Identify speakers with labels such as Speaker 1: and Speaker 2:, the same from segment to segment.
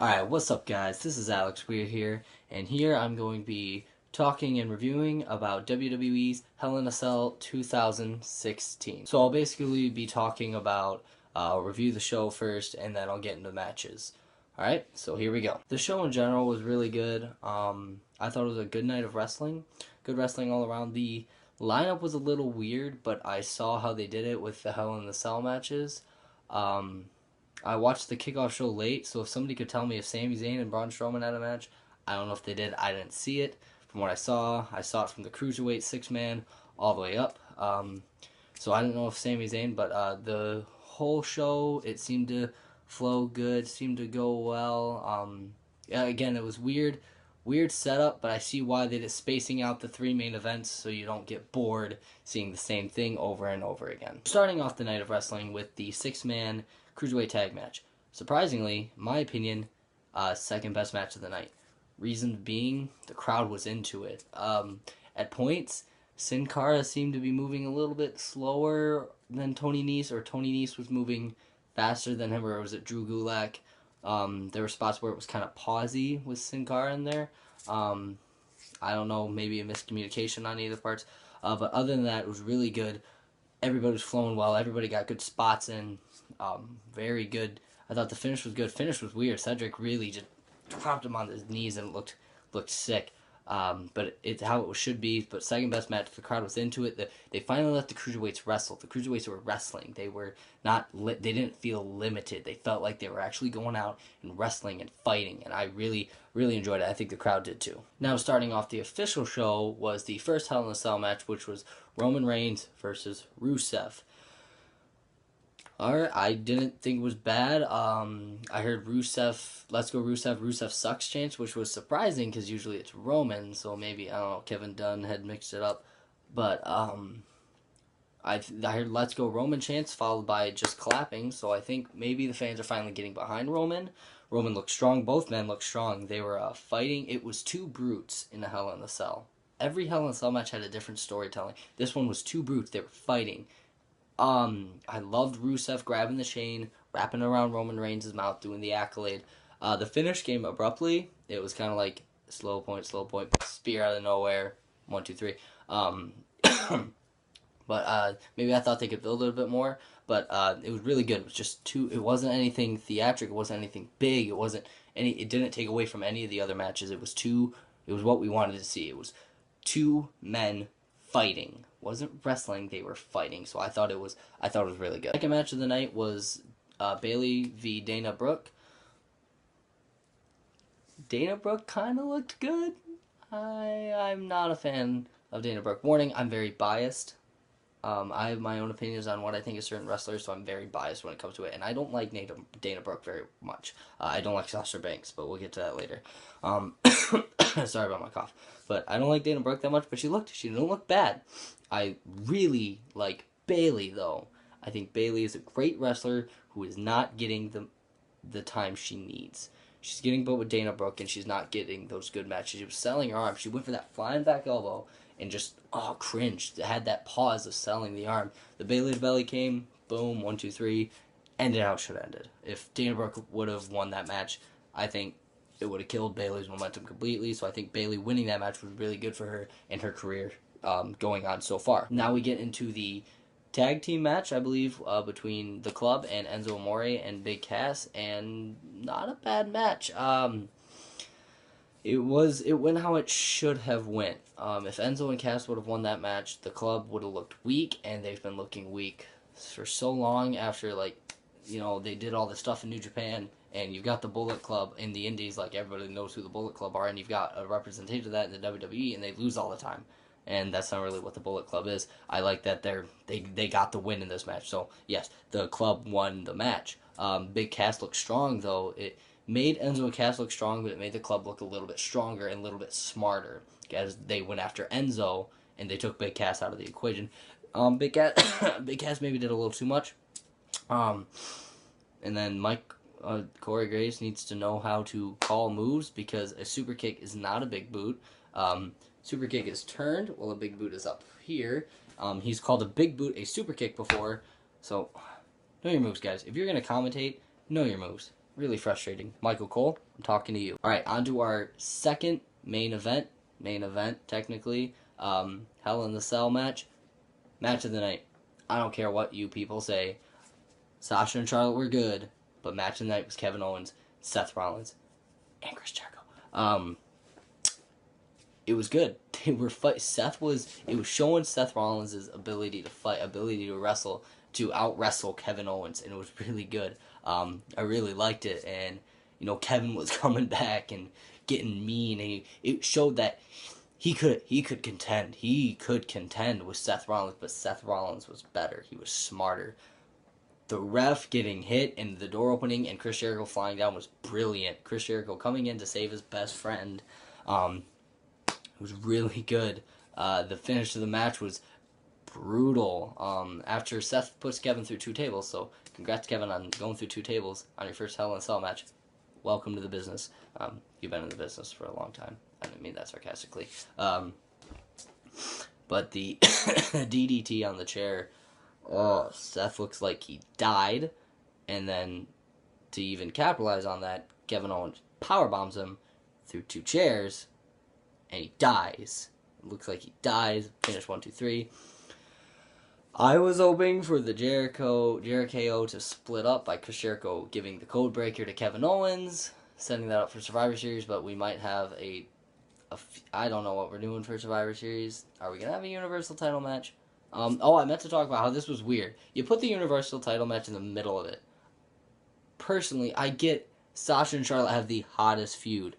Speaker 1: Alright, what's up guys? This is Alex Weir here, and here I'm going to be talking and reviewing about WWE's Hell in a Cell 2016. So I'll basically be talking about, review the show first, and then I'll get into matches. Alright, so here we go. The show in general was really good. I thought it was a good night of wrestling. Good wrestling all around. The lineup was a little weird, but I saw how they did it with the Hell in the Cell matches. I watched the kickoff show late, so if somebody could tell me if Sami Zayn and Braun Strowman had a match, I don't know if they did. I didn't see it. From what I saw it from the Cruiserweight 6-man all the way up. So I didn't know if Sami Zayn, but the whole show, it seemed to flow good, seemed to go well. Yeah, again, it was weird setup, but I see why they did spacing out the three main events so you don't get bored seeing the same thing over and over again. Starting off the night of wrestling with the 6-man Cruiserweight tag match. Surprisingly, my opinion, second best match of the night. Reason being, the crowd was into it. At points, Sin Cara seemed to be moving a little bit slower than Tony Nese, or Tony Nese was moving faster than him, or was it Drew Gulak? There were spots where it was kind of pausey with Sin Cara in there. I don't know, maybe a miscommunication on either parts. But other than that, it was really good. Everybody was flowing well. Everybody got good spots in. Very good. I thought the finish was good. Finish was weird. Cedric really just dropped him on his knees and it looked sick. But it's how it should be. But second best match, the crowd was into it. They finally let the cruiserweights wrestle. The cruiserweights were wrestling. They were not. They didn't feel limited. They felt like they were actually going out and wrestling and fighting. And I really enjoyed it. I think the crowd did too. Now, starting off the official show was the first Hell in a Cell match, which was Roman Reigns versus Rusev. Alright, I didn't think it was bad. I heard Rusev, let's go Rusev sucks chants, which was surprising because usually it's Roman, so maybe, I don't know, Kevin Dunn had mixed it up. But, I heard let's go Roman chants followed by just clapping, so I think maybe the fans are finally getting behind Roman. Roman looked strong, both men looked strong. They were fighting. It was two brutes in a Hell in a Cell. Every Hell in a Cell match had a different storytelling. This one was two brutes, they were fighting. I loved Rusev grabbing the chain, wrapping around Roman Reigns' mouth, doing the accolade. The finish came abruptly. It was kind of like slow point, spear out of nowhere, 1, 2, 3. But maybe I thought they could build it a bit more. But it was really good. It was just two. It wasn't anything theatric. It wasn't anything big. It wasn't any. It didn't take away from any of the other matches. It was two. It was what we wanted to see. It was two men fighting. Wasn't wrestling, they were fighting. So I thought it was really good. Second match of the night was Bayley v Dana Brooke. Dana Brooke kind of looked good. I'm not a fan of Dana Brooke. Warning, I'm very biased. I have my own opinions on what I think of certain wrestlers, so I'm very biased when it comes to it. And I don't like Dana Brooke very much. I don't like Sasha Banks, but we'll get to that later. Sorry about my cough. But I don't like Dana Brooke that much, but she didn't look bad. I really like Bayley, though. I think Bayley is a great wrestler who is not getting the time she needs. She's getting booked with Dana Brooke, and she's not getting those good matches. She was selling her arm. She went for that flying back elbow and just, cringed. It had that pause of selling the arm. The Bayley to belly came, boom, 1, 2, 3, ended how it should have ended. If Dana Brooke would have won that match, I think it would have killed Bayley's momentum completely. So I think Bayley winning that match was really good for her and her career going on so far. Now we get into the tag team match, I believe, between the Club and Enzo Amore and Big Cass, and not a bad match. It went how it should have went. If Enzo and Cass would have won that match, the Club would have looked weak, and they've been looking weak for so long after, they did all this stuff in New Japan, and you've got the Bullet Club in the Indies, like everybody knows who the Bullet Club are, and you've got a representation of that in the WWE, and they lose all the time. And that's not really what the Bullet Club is. I like that they got the win in this match. So, yes, the Club won the match. Big Cass looked strong, though. It made Enzo and Cass look strong, but it made the Club look a little bit stronger and a little bit smarter as they went after Enzo, and they took Big Cass out of the equation. Big Cass maybe did a little too much. And then Corey Graves needs to know how to call moves, because a super kick is not a big boot. Super kick is turned, while a big boot is up here. He's called a big boot a super kick before, so know your moves, guys. If you're going to commentate, know your moves. really frustrating. Michael Cole, I'm talking to you. All right, on to our second main event, technically, Hell in the Cell match of the night. I don't care what you people say. Sasha and Charlotte were good, but match of the night was Kevin Owens, Seth Rollins, and Chris Jericho. It was good. They were It was showing Seth Rollins' ability to fight, ability to wrestle, to out wrestle Kevin Owens, and it was really good. I really liked it, and Kevin was coming back and getting mean, and it showed that he could contend. He could contend with Seth Rollins, but Seth Rollins was better. He was smarter. The ref getting hit and the door opening and Chris Jericho flying down was brilliant. Chris Jericho coming in to save his best friend. It was really good. The finish of the match was brutal. After Seth puts Kevin through 2 tables, so congrats Kevin on going through 2 tables on your first Hell in a Cell match. Welcome to the business. You've been in the business for a long time. I didn't mean that sarcastically. But the DDT on the chair, Seth looks like he died, and then to even capitalize on that, Kevin Owens powerbombs him through 2 chairs, and he dies. It looks like he dies. Finish 1, 2, 3. I was hoping for the Jericho to split up by Chris Jericho giving the code breaker to Kevin Owens, setting that up for Survivor Series, but we might have I don't know what we're doing for Survivor Series. Are we going to have a Universal title match? I meant to talk about how this was weird. You put the Universal title match in the middle of it. Personally, I get Sasha and Charlotte have the hottest feud.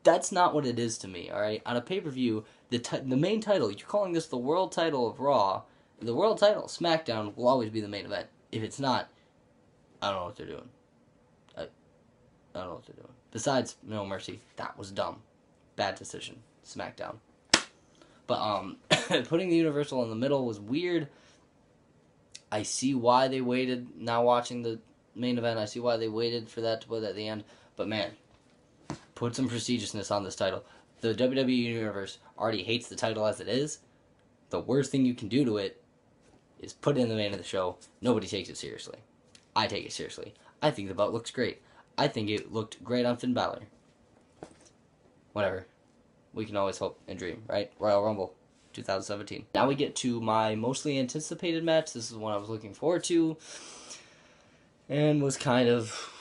Speaker 1: That's not what it is to me, alright? On a pay-per-view, the main title, you're calling this the world title of Raw, the world title of SmackDown will always be the main event. If it's not, I don't know what they're doing. I don't know what they're doing. Besides, No Mercy, that was dumb. Bad decision. SmackDown. But, putting the Universal in the middle was weird. I see why they waited, now watching the main event, I see why they waited for that to put at the end. But man, put some prestigiousness on this title. The WWE Universe already hates the title as it is. The worst thing you can do to it is put it in the main of the show. Nobody takes it seriously. I take it seriously. I think the belt looks great. I think it looked great on Finn Balor. Whatever. We can always hope and dream, right? Royal Rumble 2017. Now we get to my mostly anticipated match. This is one I was looking forward to and was kind of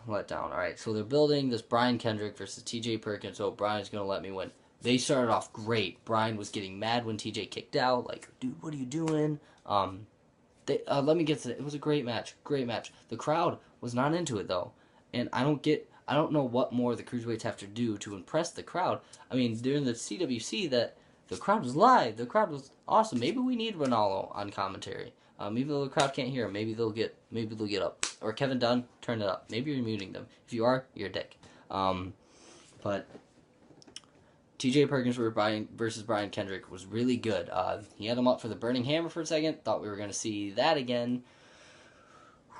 Speaker 1: let down. Alright, so they're building this Brian Kendrick versus TJ Perkins. So Brian's going to let me win. They started off great. Brian was getting mad when TJ kicked out. Like, dude, what are you doing? Let me get to it. It was a great match. Great match. The crowd was not into it, though. And I don't know what more the Cruiserweights have to do to impress the crowd. I mean, during the CWC, the crowd was live. The crowd was awesome. Maybe we need Ronaldo on commentary. Even though the crowd can't hear him, maybe they'll get up. Or Kevin Dunn, turn it up. Maybe you're muting them. If you are, you're a dick. But TJ Perkins versus Brian Kendrick was really good. He had him up for the Burning Hammer for a second. Thought we were going to see that again.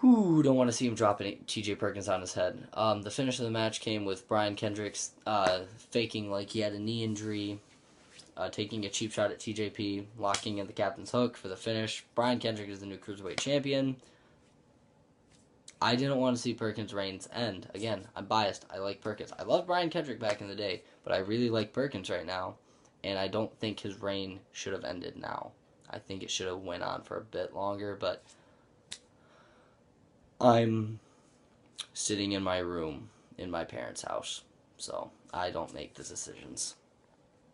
Speaker 1: Don't want to see him dropping TJ Perkins on his head. The finish of the match came with Brian Kendrick's faking like he had a knee injury, taking a cheap shot at TJP, locking in the captain's hook for the finish. Brian Kendrick is the new Cruiserweight champion. I didn't want to see Perkins' reigns end. Again, I'm biased. I like Perkins. I loved Brian Kendrick back in the day, but I really like Perkins right now, and I don't think his reign should have ended now. I think it should have went on for a bit longer, but I'm sitting in my room in my parents' house, so I don't make the decisions.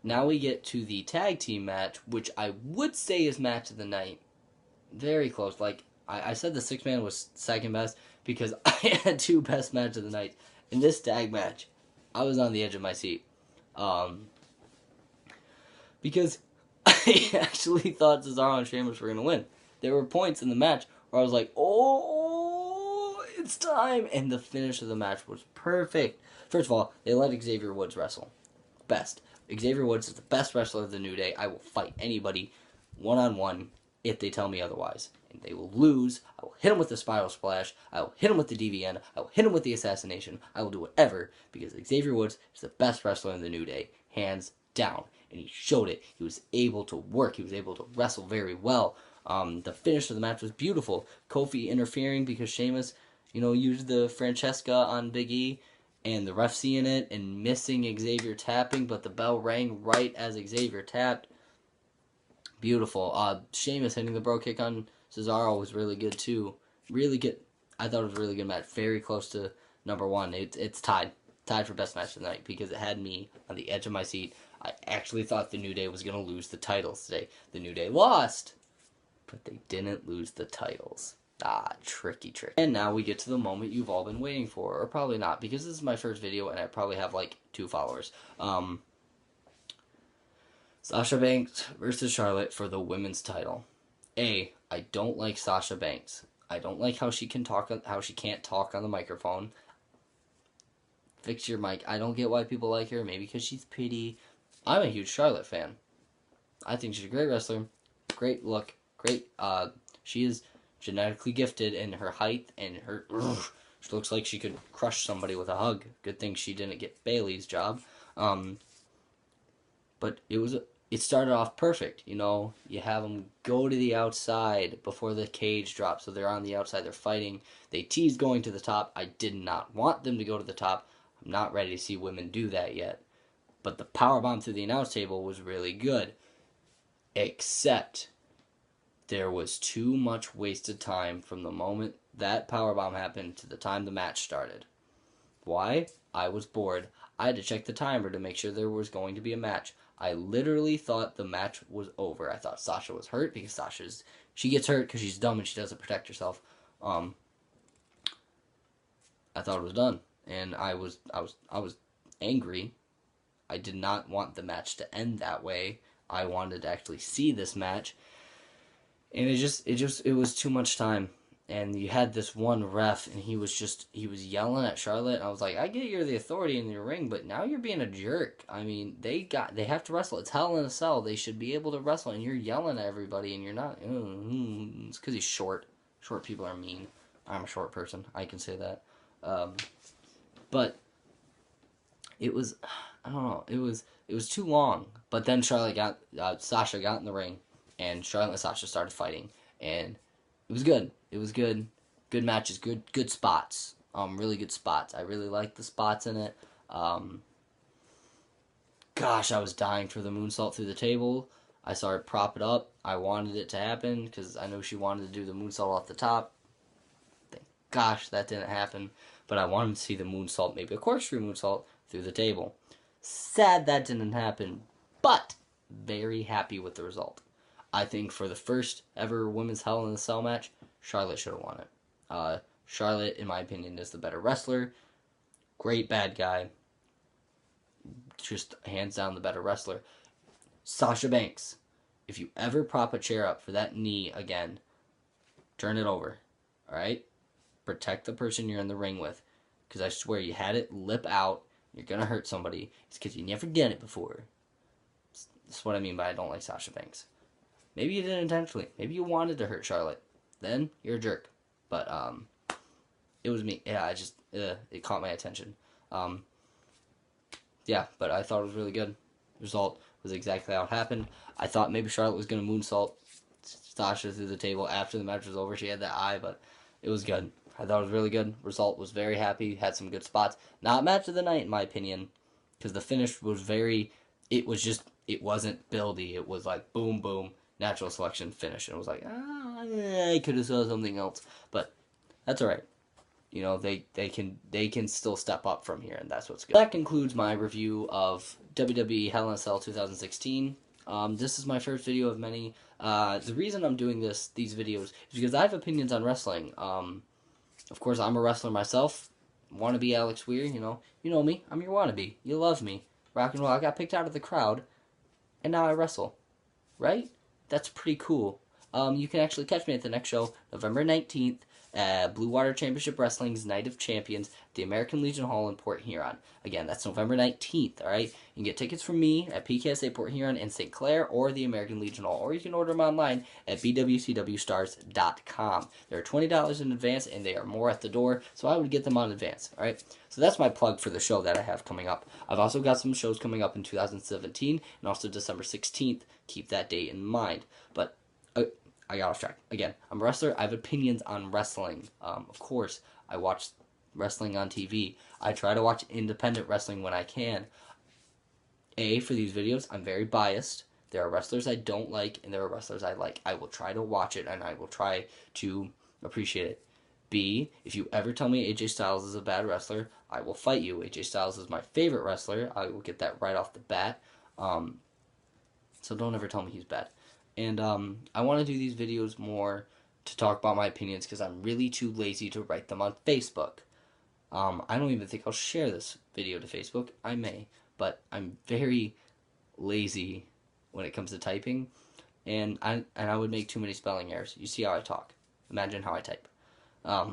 Speaker 1: Now we get to the tag team match, which I would say is match of the night. Very close. Like, I said the 6-man was second best because I had 2 best matches of the night. In this tag match, I was on the edge of my seat. Because I actually thought Cesaro and Sheamus were going to win. There were points in the match where I was like, oh, it's time. And the finish of the match was perfect. First of all, they let Xavier Woods wrestle. Best. Xavier Woods is the best wrestler of the New Day. I will fight anybody one-on-one if they tell me otherwise. And they will lose. I will hit him with the Spiral Splash. I will hit him with the DVN. I will hit him with the Assassination. I will do whatever because Xavier Woods is the best wrestler in the New Day. Hands down. And he showed it. He was able to work. He was able to wrestle very well. The finish of the match was beautiful. Kofi interfering because Sheamus Use the Francesca on Big E, and the ref seeing it and missing Xavier tapping, but the bell rang right as Xavier tapped. Beautiful. Sheamus hitting the bro kick on Cesaro was really good too. Really good. I thought it was a really good match. Very close to number one. It's tied for best match of the night because it had me on the edge of my seat. I actually thought the New Day was going to lose the titles today. The New Day lost, but they didn't lose the titles. Tricky trick. And now we get to the moment you've all been waiting for, or probably not, because this is my first video and I probably have like 2 followers. Sasha Banks versus Charlotte for the women's title. I don't like Sasha Banks. I don't like how she can't talk on the microphone. Fix your mic. I don't get why people like her. Maybe because she's pretty. I'm a huge Charlotte fan. I think she's a great wrestler. Great look. Great. She is genetically gifted in her height and her. She looks like she could crush somebody with a hug. Good thing she didn't get Bayley's job. But it started off perfect. You have them go to the outside before the cage drops, so they're on the outside, they're fighting. They teased going to the top. I did not want them to go to the top. I'm not ready to see women do that yet. But the powerbomb through the announce table was really good. Except there was too much wasted time from the moment that powerbomb happened to the time the match started. Why? I was bored. I had to check the timer to make sure there was going to be a match. I literally thought the match was over. I thought Sasha was hurt because she gets hurt because she's dumb and she doesn't protect herself. I thought it was done, and I was angry. I did not want the match to end that way. I wanted to actually see this match, and it was too much time. And you had this one ref, and he was yelling at Charlotte. And I was like, I get you're the authority in your ring, but now you're being a jerk. I mean, they have to wrestle. It's Hell in a Cell. They should be able to wrestle, and you're yelling at everybody, and you're not. It's because he's short. Short people are mean. I'm a short person. I can say that. But it was, I don't know. It was too long. But then Sasha got in the ring, and Charlotte and Sasha started fighting, and it was good. It was good. Good matches. Good spots. Really good spots. I really liked the spots in it. Gosh, I was dying for the moonsault through the table. I saw her prop it up. I wanted it to happen because I know she wanted to do the moonsault off the top. Thank gosh that didn't happen. But I wanted to see the moonsault, maybe a corkscrew moonsault, through the table. Sad that didn't happen, but very happy with the result. I think for the first ever women's Hell in a Cell match, Charlotte should have won it. Charlotte, in my opinion, is the better wrestler. Great bad guy. Just hands down the better wrestler. Sasha Banks, if you ever prop a chair up for that knee again, turn it over. Alright? Protect the person you're in the ring with. Because I swear you had it lip out. You're going to hurt somebody. It's because you never done it before. That's what I mean by I don't like Sasha Banks. Maybe you did intentionally. Maybe you wanted to hurt Charlotte. Then you're a jerk. But it was me. Yeah, it caught my attention. Yeah, but I thought it was really good. Result was exactly how it happened. I thought maybe Charlotte was going to moonsault Sasha through the table after the match was over. She had that eye, but it was good. I thought it was really good. Result was very happy. Had some good spots. Not match of the night, in my opinion, because the finish was it wasn't buildy. It was like boom, boom, natural selection finish. And it was like, I could have saw something else. But that's all right. They can still step up from here, and that's what's good. That concludes my review of WWE Hell in a Cell 2016. This is my first video of many. The reason I'm doing these videos is because I have opinions on wrestling. Of course, I'm a wrestler myself. Wannabe Alex Weir, you know me. I'm your wannabe. You love me. Rock and roll. I got picked out of the crowd, and now I wrestle. Right? That's pretty cool. You can actually catch me at the next show, November 19th. Blue Water Championship Wrestling's Night of Champions, the American Legion Hall in Port Huron. Again, that's November 19th, alright? You can get tickets from me at PKSA Port Huron in St. Clair or the American Legion Hall, or you can order them online at bwcwstars.com. They're $20 in advance, and they are more at the door, so I would get them on advance, alright? So that's my plug for the show that I have coming up. I've also got some shows coming up in 2017, and also December 16th. Keep that date in mind. But I got off track. Again, I'm a wrestler. I have opinions on wrestling. Of course, I watch wrestling on TV. I try to watch independent wrestling when I can. For these videos, I'm very biased. There are wrestlers I don't like, and there are wrestlers I like. I will try to watch it, and I will try to appreciate it. B, if you ever tell me AJ Styles is a bad wrestler, I will fight you. AJ Styles is my favorite wrestler. I will get that right off the bat. So don't ever tell me he's bad. And I want to do these videos more to talk about my opinions because I'm really too lazy to write them on Facebook. I don't even think I'll share this video to Facebook. I may, but I'm very lazy when it comes to typing, and I would make too many spelling errors. You see how I talk. Imagine how I type. I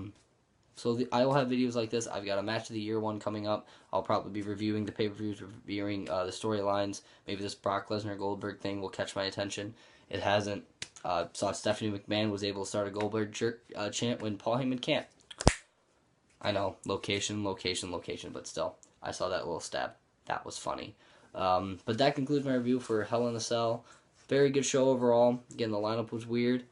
Speaker 1: will have videos like this. I've got a match of the year one coming up. I'll probably be reviewing the pay-per-views, reviewing the storylines. Maybe this Brock Lesnar Goldberg thing will catch my attention. It hasn't. Saw Stephanie McMahon was able to start a Goldberg chant when Paul Heyman can't. I know, location, but still, I saw that little stab. That was funny. But that concludes my review for Hell in a Cell. Very good show overall. Again, the lineup was weird.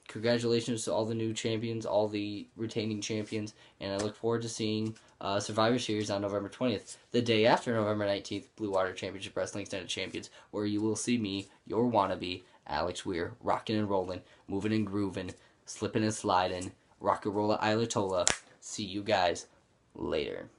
Speaker 1: Congratulations to all the new champions, all the retaining champions, and I look forward to seeing Survivor Series on November 20th, the day after November 19th, Blue Water Championship Wrestling Extended Champions, where you will see me, your wannabe, Alex Weir, rocking and rolling, moving and grooving, slipping and sliding, rock and roll Isla Tola. See you guys later.